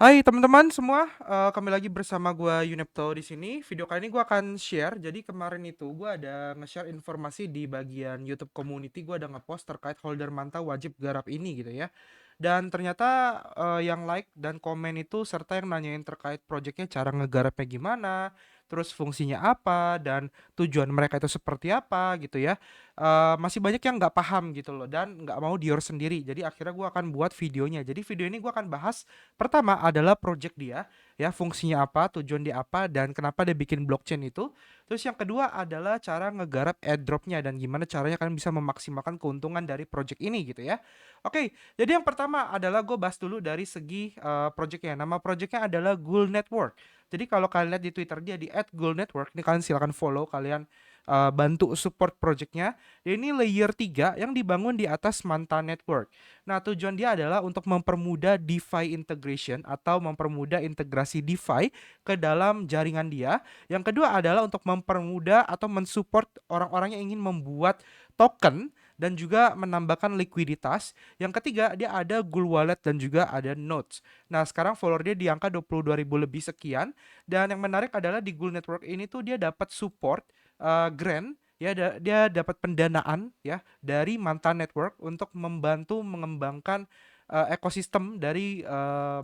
Hai teman-teman semua, kembali lagi bersama gua Yunepto di sini. Video kali ini gua akan share, jadi kemarin itu gua ada nge-share informasi di bagian YouTube community, gua ada nge-post terkait holder mantau wajib garap ini gitu ya. Dan ternyata yang like dan komen itu serta yang nanyain terkait projectnya cara ngegarapnya gimana, terus fungsinya apa, dan tujuan mereka itu seperti apa gitu ya. Masih banyak yang nggak paham gitu loh dan nggak mau dior sendiri. Jadi akhirnya gua akan buat videonya. Jadi video ini gua akan bahas pertama adalah project dia, ya fungsinya apa, tujuan dia apa, dan kenapa dia bikin blockchain itu. Terus yang kedua adalah cara ngegarap airdropnya dan gimana caranya kalian bisa memaksimalkan keuntungan dari project ini gitu ya. Oke, jadi yang pertama adalah gue bahas dulu dari segi projectnya. Nama projectnya adalah Ghoul Network. Jadi kalau kalian lihat di Twitter dia di @ghoulnetwork, ini kalian silakan follow, kalian bantu support projectnya. Ini layer 3 yang dibangun di atas Manta Network. Nah, tujuan dia adalah untuk mempermudah DeFi integration atau mempermudah integrasi DeFi ke dalam jaringan dia. Yang kedua adalah untuk mempermudah atau mensupport orang-orang yang ingin membuat token dan juga menambahkan likuiditas. Yang ketiga, dia ada Ghoul Wallet dan juga ada Nodes. Nah, sekarang follower dia di angka 22.000 lebih sekian. Dan yang menarik adalah di Ghoul Network ini tuh dia dapat support grant, ya dia dapat pendanaan ya dari Manta Network untuk membantu mengembangkan ekosistem dari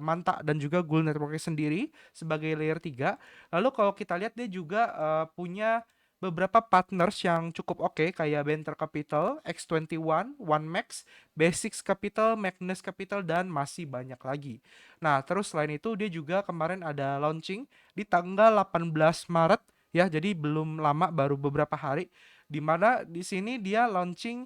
Manta dan juga Ghoul Network sendiri sebagai layer 3. Lalu kalau kita lihat dia juga punya beberapa partners yang cukup oke kayak Venture Capital, X21, OneMax, Basics Capital, Magnus Capital, dan masih banyak lagi. Nah, terus selain itu dia juga kemarin ada launching di tanggal 18 Maret ya, jadi belum lama, baru beberapa hari, di mana di sini dia launching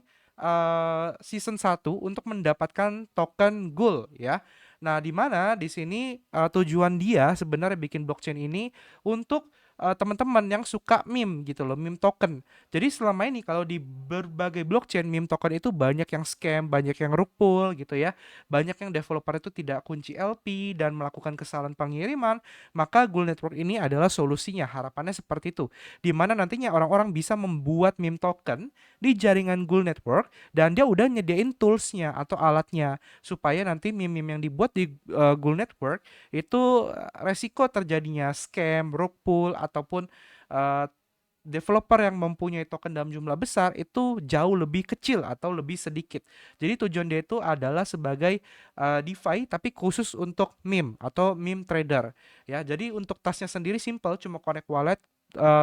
season 1 untuk mendapatkan token Ghoul ya. Nah, di mana di sini tujuan dia sebenarnya bikin blockchain ini untuk teman-teman yang suka meme gitu loh, meme token. Jadi selama ini kalau di berbagai blockchain meme token itu banyak yang scam, banyak yang rug pull gitu ya. Banyak yang developer itu tidak kunci LP dan melakukan kesalahan pengiriman, maka Ghoul Network ini adalah solusinya. Harapannya seperti itu. Di mana nantinya orang-orang bisa membuat meme token di jaringan Ghoul Network dan dia udah nyediain toolsnya atau alatnya supaya nanti meme-meme yang dibuat di Ghoul Network itu resiko terjadinya scam, rug pull ataupun uh, developer yang mempunyai token dalam jumlah besar itu jauh lebih kecil atau lebih sedikit. Jadi tujuan dia itu adalah sebagai DeFi tapi khusus untuk meme atau meme trader ya. Jadi untuk tasnya sendiri simple, cuma connect wallet,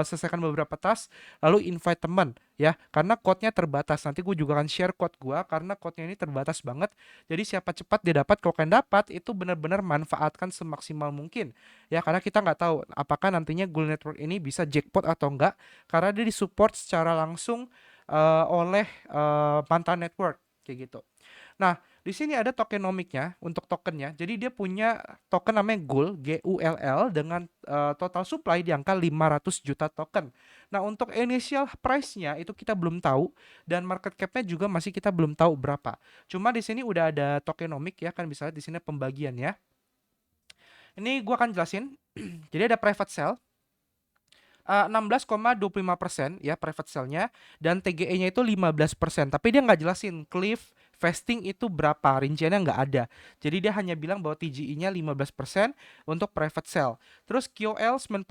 selesaikan beberapa tas, lalu invite teman ya, karena code-nya terbatas. Nanti gue juga akan share code gue karena code-nya ini terbatas banget. Jadi siapa cepat dia dapat, kalau kalian dapat itu benar-benar manfaatkan semaksimal mungkin ya, karena kita nggak tahu apakah nantinya Ghoul Network ini bisa jackpot atau enggak, karena dia disupport secara langsung oleh Manta Network kayak gitu. Nah, di sini ada tokenomiknya untuk tokennya. Jadi dia punya token namanya Ghoul, Gull, dengan total supply di angka 500 juta token. Nah, untuk initial price-nya itu kita belum tahu dan market cap-nya juga masih kita belum tahu berapa. Cuma di sini udah ada tokenomik ya, kan bisa lihat di sini pembagiannya. Ini gua akan jelasin. Jadi ada private sale 16,25% ya private sale-nya, dan TGE-nya itu 15%. Tapi dia nggak jelasin cliff vesting itu berapa, rinciannya nggak ada. Jadi dia hanya bilang bahwa TGE-nya 15% untuk private sale. Terus QOL 9%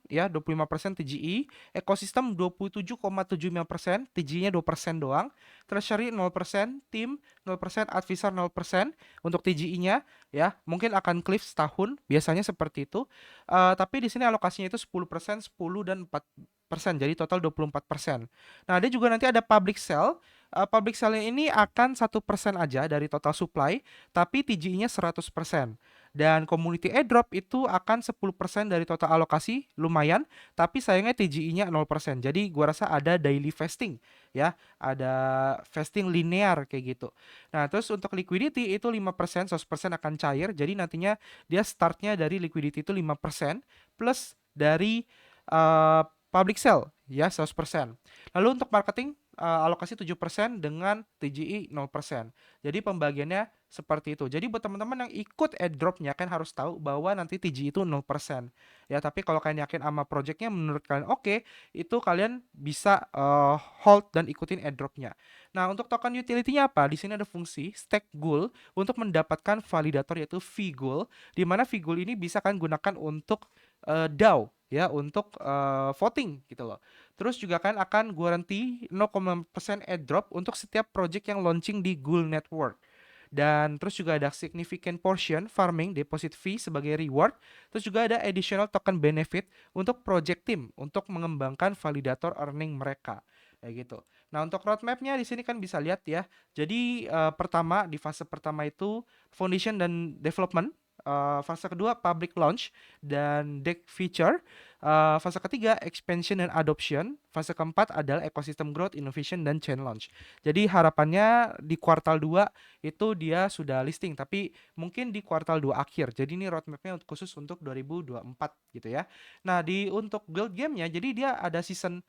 ya, 25% TGE, ekosistem 27,75%, TGE-nya 2% doang. Treasury 0%, tim 0%, advisor 0% untuk TGE-nya ya. Mungkin akan cliff setahun, biasanya seperti itu. Tapi di sini alokasinya itu 10%, 10 dan 4%, jadi total 24%. Nah, dia juga nanti ada public sale. Public sale ini akan 1% aja dari total supply, tapi TGE-nya 100%. Dan community airdrop itu akan 10% dari total alokasi, lumayan, tapi sayangnya TGE-nya 0%. Jadi gua rasa ada daily vesting ya, ada vesting linear kayak gitu. Nah, terus untuk liquidity itu 5%, 100% akan cair. Jadi nantinya dia startnya dari liquidity itu 5% plus dari public sale ya 100%. Lalu untuk marketing alokasi 7% dengan TGI 0%. Jadi pembagiannya seperti itu. Jadi buat teman-teman yang ikut airdropnya kan harus tahu bahwa nanti TGI itu 0%. Ya, tapi kalau kalian yakin sama projectnya menurut kalian oke, itu kalian bisa hold dan ikutin airdropnya. Nah, untuk token utility-nya apa? Di sini ada fungsi stake Ghoul untuk mendapatkan validator yaitu VGool, di mana VGool ini bisa kalian gunakan untuk DAO ya, untuk voting gitu loh. Terus juga kan akan guarantee 0,5% airdrop untuk setiap project yang launching di Ghoul Network. Dan terus juga ada significant portion farming deposit fee sebagai reward. Terus juga ada additional token benefit untuk project team untuk mengembangkan validator earning mereka. Kayak gitu. Nah, untuk roadmap-nya di sini kan bisa lihat ya. Jadi pertama di fase pertama itu foundation dan development. Fase kedua public launch dan deck feature. Fase ketiga expansion dan adoption. Fase keempat adalah ecosystem growth, innovation dan chain launch. Jadi harapannya di kuartal 2 itu dia sudah listing, tapi mungkin di kuartal 2 akhir. Jadi ini roadmap-nya khusus untuk 2024 gitu ya. Nah, untuk build game-nya jadi dia ada season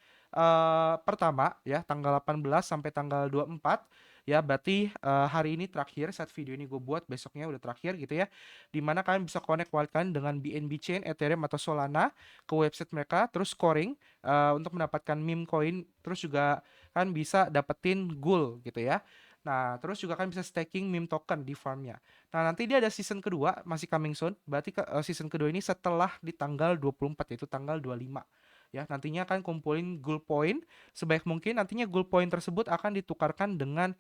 pertama ya tanggal 18 sampai tanggal 24 ya, berarti hari ini terakhir saat video ini gue buat, besoknya udah terakhir gitu ya, dimana kalian bisa connect wallet kalian dengan BNB Chain, Ethereum atau Solana ke website mereka, terus scoring untuk mendapatkan meme coin, terus juga kan bisa dapetin gold gitu ya. Nah, terus juga kan bisa staking meme token di farmnya. Nah, nanti dia ada season kedua, masih coming soon. Berarti season kedua ini setelah di tanggal 24, yaitu tanggal 25. Ya, nantinya akan kumpulin gold point sebaik mungkin. Nantinya gold point tersebut akan ditukarkan dengan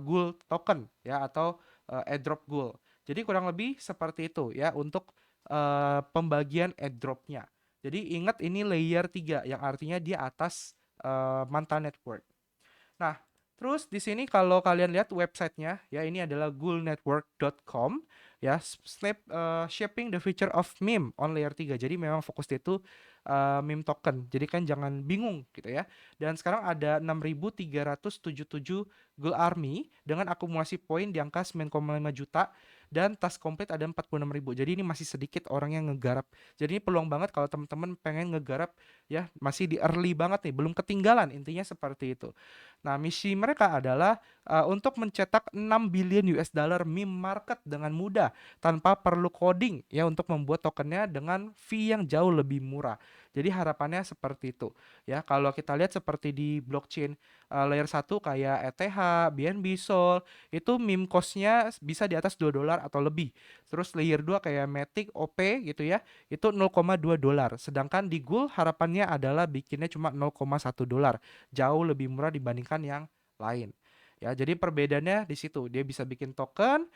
gold token ya, atau airdrop gold. Jadi kurang lebih seperti itu ya untuk pembagian airdropnya. Jadi ingat ini layer 3 yang artinya dia atas Manta Network. Nah, terus di sini kalau kalian lihat websitenya ya, ini adalah ghoulnetwork.com ya, shaping the future of meme on layer 3. Jadi memang fokusnya itu meme token. Jadi kan jangan bingung gitu ya. Dan sekarang ada 6.377 Ghoul Army dengan akumulasi poin di angka 9,5 juta dan task complete ada 46.000. Jadi ini masih sedikit orang yang ngegarap. Jadi ini peluang banget kalau teman-teman pengen ngegarap ya, masih di early banget nih, belum ketinggalan, intinya seperti itu. Nah, misi mereka adalah untuk mencetak 6 billion US dollar meme market dengan mudah tanpa perlu coding ya, untuk membuat tokennya dengan fee yang jauh lebih murah. Jadi harapannya seperti itu. Ya, kalau kita lihat seperti di blockchain layer 1 kayak ETH, BNB, Sol, itu meme cost-nya bisa di atas 2 dolar atau lebih. Terus layer 2 kayak Matic, OP gitu ya, itu 0,2 dolar. Sedangkan di Ghoul harapannya adalah bikinnya cuma 0,1 dolar. Jauh lebih murah dibandingkan yang lain. Ya, jadi perbedaannya di situ. Dia bisa bikin token,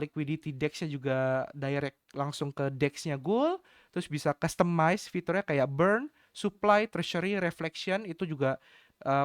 liquidity DEX-nya juga direct langsung ke DEX-nya Ghoul, terus bisa customize fiturnya kayak burn, supply, treasury, reflection, itu juga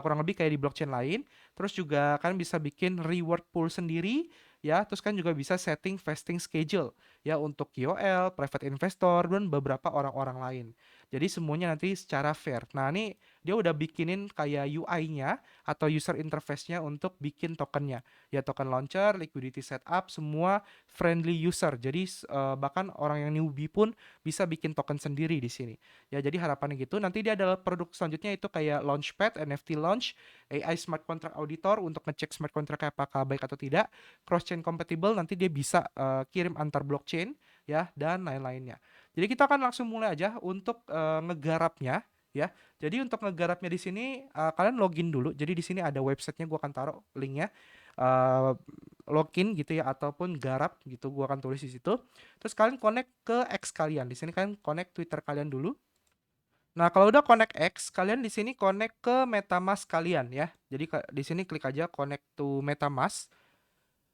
kurang lebih kayak di blockchain lain. Terus juga kan bisa bikin reward pool sendiri ya, terus kan juga bisa setting vesting schedule ya untuk KOL, private investor dan beberapa orang-orang lain. Jadi semuanya nanti secara fair. Nah, ini dia udah bikinin kayak UI-nya atau user interface-nya untuk bikin tokennya. Ya, token launcher, liquidity setup, semua friendly user. Jadi bahkan orang yang newbie pun bisa bikin token sendiri di sini. Ya, jadi harapannya gitu. Nanti dia adalah produk selanjutnya itu kayak Launchpad, NFT Launch, AI Smart Contract Auditor untuk ngecek smart contract apakah baik atau tidak, cross chain compatible, nanti dia bisa kirim antar blockchain ya, dan lain-lainnya. Jadi kita akan langsung mulai aja untuk ngegarapnya ya. Jadi untuk ngegarapnya di sini kalian login dulu. Jadi di sini ada websitenya, gua akan taruh linknya. Uh, Login gitu ya, ataupun garap gitu, gua akan tulis di situ. Terus kalian connect ke X kalian. Di sini kalian connect Twitter kalian dulu. Nah, kalau udah connect X, kalian di sini connect ke MetaMask kalian ya. Jadi di sini klik aja connect to MetaMask.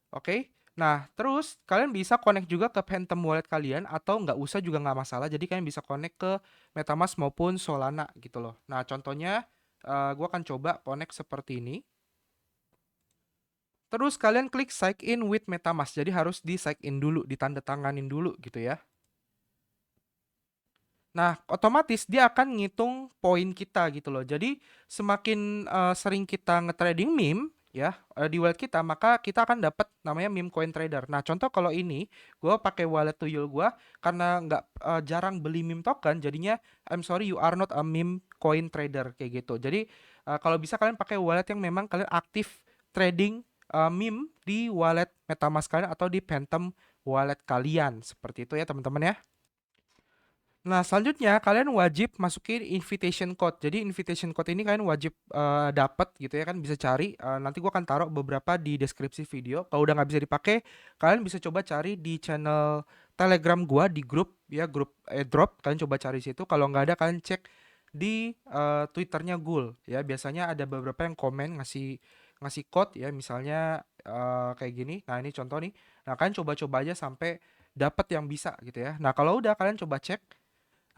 Oke. Nah, terus kalian bisa connect juga ke Phantom Wallet kalian atau nggak usah juga nggak masalah. Jadi kalian bisa connect ke MetaMask maupun Solana gitu loh. Nah, contohnya gue akan coba connect seperti ini. Terus kalian klik sign in with MetaMask. Jadi harus di sign in dulu, ditanda tanganin dulu gitu ya. Nah, otomatis dia akan ngitung poin kita gitu loh. Jadi semakin sering kita nge-trading meme ya di wallet kita, maka kita akan dapat namanya meme coin trader. Nah, contoh kalau ini gue pakai wallet Tuyul gue karena nggak jarang beli meme token, jadinya I'm sorry you are not a meme coin trader kayak gitu. Jadi Kalau bisa kalian pakai wallet yang memang kalian aktif trading meme di wallet MetaMask kalian atau di Phantom wallet kalian. Seperti itu ya teman-teman ya. Nah, selanjutnya kalian wajib masukin invitation code. Jadi invitation code ini kalian wajib dapat gitu ya kan, bisa cari. Nanti gua akan taruh beberapa di deskripsi video. Kalau udah nggak bisa dipakai, kalian bisa coba cari di channel Telegram gua di grup ya, grup airdrop. Kalian coba cari situ. Kalau nggak ada, kalian cek di Twitternya Gul ya. Biasanya ada beberapa yang komen ngasih ngasih code ya, misalnya kayak gini. Nah, ini contoh nih. Nah, kalian coba-coba aja sampai dapat yang bisa gitu ya. Nah, kalau udah kalian coba cek.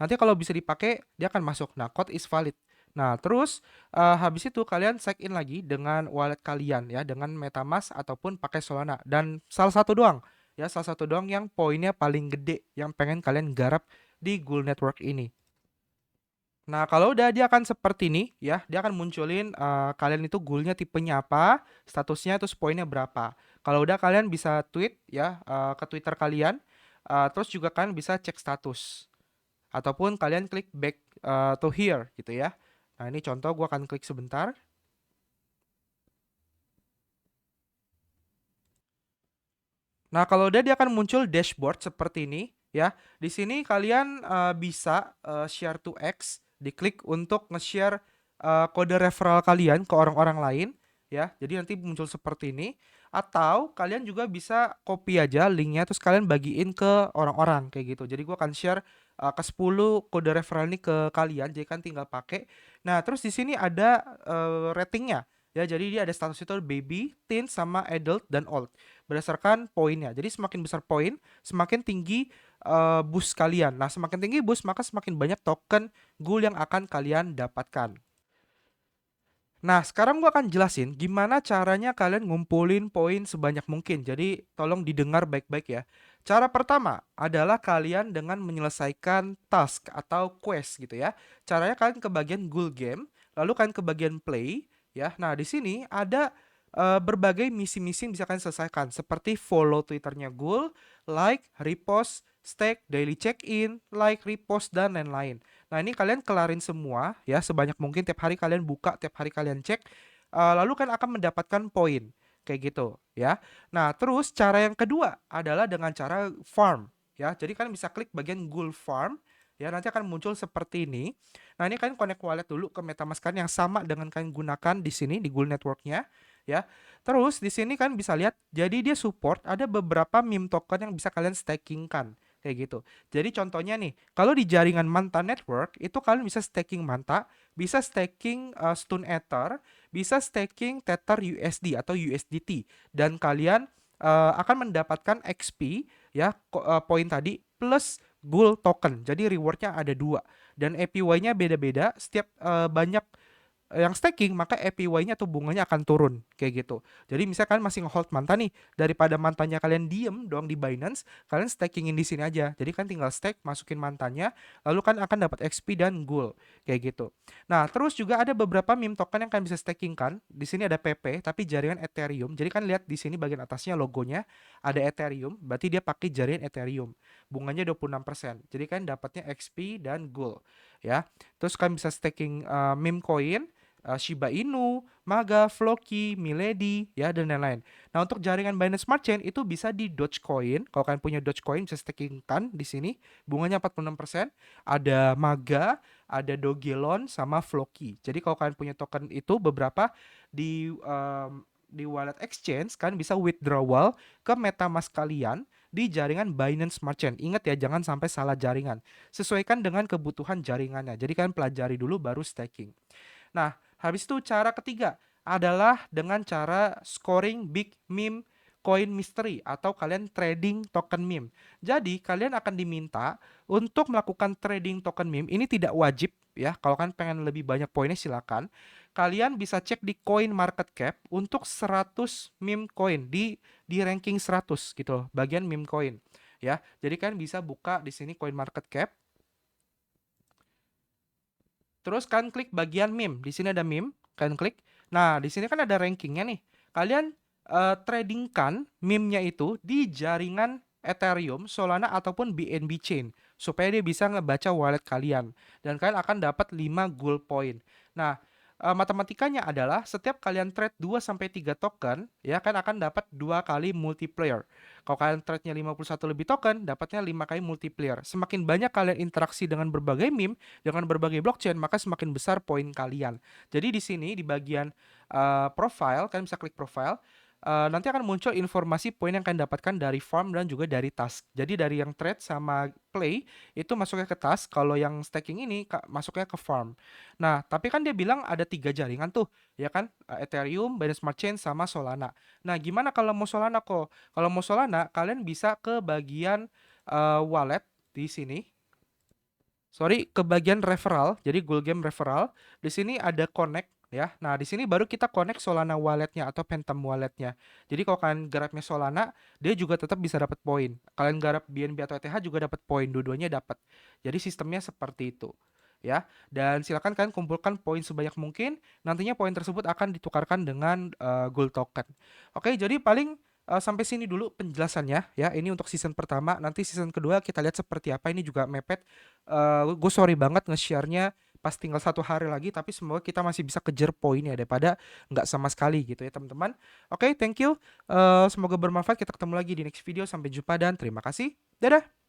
Nanti kalau bisa dipakai, dia akan masuk. Nah, code is valid. Nah, terus habis itu kalian sign in lagi dengan wallet kalian ya, dengan MetaMask ataupun pakai Solana. Dan salah satu doang, ya salah satu doang yang poinnya paling gede, yang pengen kalian garap di Ghoul Network ini. Nah, kalau udah dia akan seperti ini ya, dia akan munculin kalian itu goalnya tipenya apa, statusnya terus poinnya berapa. Kalau udah kalian bisa tweet ya ke Twitter kalian, terus juga kalian bisa cek status ataupun kalian klik back to here gitu ya. Nah, ini contoh gue akan klik sebentar. Nah, kalau udah dia akan muncul dashboard seperti ini ya. Di sini kalian bisa share to X, diklik untuk nge-share kode referral kalian ke orang-orang lain ya. Jadi nanti muncul seperti ini. Atau kalian juga bisa copy aja linknya terus kalian bagiin ke orang-orang kayak gitu. Jadi gua akan share ke 10 kode referral ini ke kalian. Jadi kan tinggal pakai. Nah, terus di sini ada ratingnya. Ya, jadi dia ada status itu baby, teen, sama adult dan old berdasarkan poinnya. Jadi semakin besar poin, semakin tinggi boost kalian. Nah, semakin tinggi boost, maka semakin banyak token ghoul yang akan kalian dapatkan. Nah, sekarang gua akan jelasin gimana caranya kalian ngumpulin poin sebanyak mungkin. Jadi, tolong didengar baik-baik ya. Cara pertama adalah kalian dengan menyelesaikan task atau quest gitu ya. Caranya kalian ke bagian Ghoul Game, lalu kalian ke bagian Play ya. Nah, di sini ada berbagai misi-misi yang bisa kalian selesaikan seperti follow Twitternya Ghoul, like, repost, stake, daily check-in, like, repost, dan lain-lain. Nah, ini kalian kelarin semua ya, sebanyak mungkin tiap hari kalian buka, tiap hari kalian cek, lalu kan akan mendapatkan poin kayak gitu ya. Nah, terus cara yang kedua adalah dengan cara farm ya. Jadi kalian bisa klik bagian Ghoul Farm ya, nanti akan muncul seperti ini. Nah, ini kalian connect wallet dulu ke MetaMask kalian yang sama dengan kalian gunakan di sini di Ghoul Network-nya ya. Terus di sini kan bisa lihat, jadi dia support ada beberapa meme token yang bisa kalian stakingkan kayak gitu. Jadi contohnya nih, kalau di jaringan Manta Network itu kalian bisa staking Manta, bisa staking Stone Ether, bisa staking Tether USD atau USDT, dan kalian akan mendapatkan XP ya, poin tadi plus Ghoul token. Jadi rewardnya ada dua dan APY-nya beda-beda. Setiap banyak yang staking, maka APY-nya atau bunganya akan turun kayak gitu. Jadi misalkan masih nge-hold Manta nih, daripada Mantanya kalian diem doang di Binance, kalian stakingin di sini aja. Jadi kan tinggal stake, masukin Mantanya, lalu kan akan dapat XP dan Ghoul kayak gitu. Nah, terus juga ada beberapa meme token yang kalian bisa staking kan. Di sini ada PP tapi jaringan Ethereum. Jadi kan lihat di sini bagian atasnya logonya ada Ethereum, berarti dia pakai jaringan Ethereum. Bunganya 26%. Jadi kan dapatnya XP dan Ghoul ya. Terus kalian bisa staking meme coin, Shiba Inu, Maga, Floki, Milady, ya dan lain-lain. Nah, untuk jaringan Binance Smart Chain itu bisa di Dogecoin. Kalau kalian punya Dogecoin bisa stakingkan di sini. Bunganya 46%. Ada Maga, ada Dogelon sama Floki. Jadi kalau kalian punya token itu beberapa di wallet exchange, kalian bisa withdrawal ke MetaMask kalian di jaringan Binance Smart Chain. Ingat ya, jangan sampai salah jaringan. Sesuaikan dengan kebutuhan jaringannya. Jadi kalian pelajari dulu baru staking. Nah, habis itu cara ketiga adalah dengan cara scoring big meme coin mystery atau kalian trading token meme. Jadi, kalian akan diminta untuk melakukan trading token meme. Ini tidak wajib ya. Kalau kalian pengen lebih banyak poinnya silakan. Kalian bisa cek di coin market cap untuk 100 meme coin di ranking 100 gitu loh, bagian meme coin ya. Jadi kalian bisa buka di sini coin market cap. Terus kalian klik bagian meme. Di sini ada meme, kalian klik. Nah, di sini kan ada rankingnya nih. Kalian tradingkan meme-nya itu di jaringan Ethereum, Solana ataupun BNB Chain supaya dia bisa ngebaca wallet kalian dan kalian akan dapat 5 gold point. Nah, matematikanya adalah setiap kalian trade 2 sampai 3 token, ya kan akan dapat 2 kali multiplier. Kalau kalian trade-nya 51 lebih token, dapatnya 5 kali multiplier. Semakin banyak kalian interaksi dengan berbagai meme, dengan berbagai blockchain, maka semakin besar poin kalian. Jadi di sini di bagian profile, kalian bisa klik profile. Nanti akan muncul informasi poin yang kalian dapatkan dari farm dan juga dari task. Jadi dari yang trade sama play itu masuknya ke task, kalau yang staking ini masuknya ke farm. Nah, tapi kan dia bilang ada 3 jaringan tuh, ya kan? Ethereum, Binance Smart Chain, sama Solana. Nah, gimana kalau mau Solana kok? Kalau mau Solana, kalian bisa ke bagian wallet di sini. Sorry, ke bagian referral. Jadi Google Game referral. Di sini ada connect ya. Nah, di sini baru kita connect Solana walletnya atau Phantom walletnya. Jadi kalau kalian garapnya Solana, dia juga tetap bisa dapat poin. Kalian garap BNB atau ETH juga dapat poin, dua-duanya dapat. Jadi sistemnya seperti itu. Ya, dan silakan kalian kumpulkan poin sebanyak mungkin. Nantinya poin tersebut akan ditukarkan dengan gold token. Oke, jadi paling sampai sini dulu penjelasannya ya. Ini untuk season pertama. Nanti season kedua kita lihat seperti apa. Ini juga mepet. Gue sorry banget nge-share-nya pas tinggal 1 hari lagi, tapi semoga kita masih bisa kejar poinnya daripada nggak sama sekali gitu ya teman-teman. Oke, thank you. Semoga bermanfaat. Kita ketemu lagi di next video. Sampai jumpa dan terima kasih. Dadah.